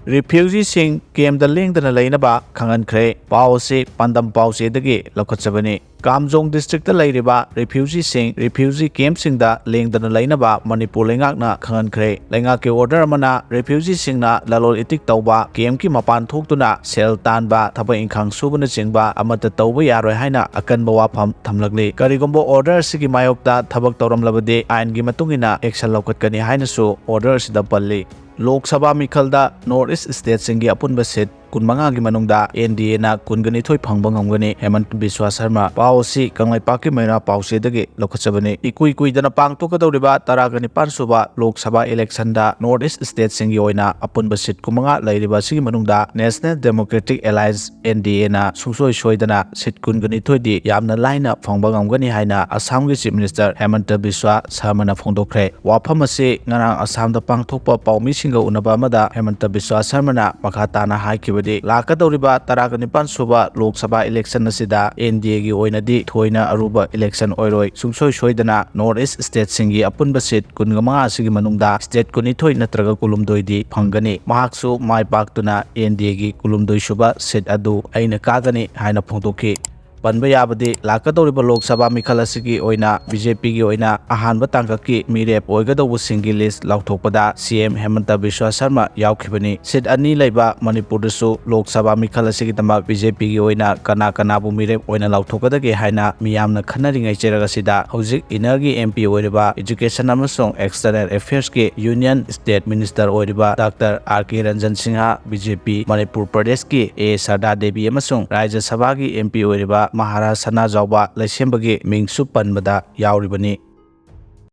Refugee sing came the Lengdana Leinaba Phangani Pause Pandam Pause dagi Lokatsabani. Kamjong district the Lairiba, refugee sing, refugee camp sing the Lengdana Leinaba, Manipur Lengakna Phangani. Lengaki order mana, refugee sing na Lalol itik tauba, Kiemki Mapan Toktuna, Sel Tanba, Taba Inkang Subana Singba, Amata Tauba Yaro Haina, Akan Bawapam Tamlagli. Karigombo order Sigi Mayokta, Tabak Toram Labade, and Gimatungina, Excel Lokatkani Hainasu, orders the Pali. Lok Sabha Mikhalda North East State Singi Apun Basit Kunmanga gi manungda NDA na kungani thoi phangba ngamgani Hemant Biswa Sharma Pausi Kanglai Paki Maina Pause dagi Lokachabani Ikui Dana Pang Tokadoriba Taragani Pansuba Lok Sabha election da North East State Singi Oina Apun Basit Kumanga Lairiba Sigi manungda National Democratic Alliance NDA na Sungsoi Soidana Sit Kungani Thoi di Yamna Laina Phangba ngamgani haina Assam gi Chief Minister Hemant Biswa Sharma na phongdokre Waphamase ngarang Assam da pangthokpa paumi singa unaba amada Hemant Biswa Sharma na makhatana haikibadi Lakadoriba Taragani Suba Lok Sabha election asida NDA gi oinadi thoina aruba election oiroi sungsoi soidana North East State singi apun basit kungama sigi manungda state kuni thoi natraga kulumdoi di phangani mahaksu mai paktuna NDA gi kulumdoi suba seat adu aina kagani haina phongdoki Panbayabadi Lakadoriba Lok Sabha Mikhalasigi Oina BJP gi Oina Ahanba Tangkaki Mirep Oigadawu single list Lauthopada CM Hemanta Biswa Sharma Yaukibani Sit Ani Laiba Manipur Dasu Lok Sabha Mikhalasigi Tamak BJP gi Oina Kanabu Mirep Oina Lauthokadagi Haina Miyamna Khanaringai Cheragasida Hojik Inergi MP Oiriba Education Amasong External Affairs ki Union State Minister Oiriba Dr. R.K. Ranjan Singha BJP Manipur Pradesh ki A. Sarda Devi Amasong Rajya Sabha gi MP Oiriba Maharashtra Jauba Laisembagi Mingsu Panbada Yauribani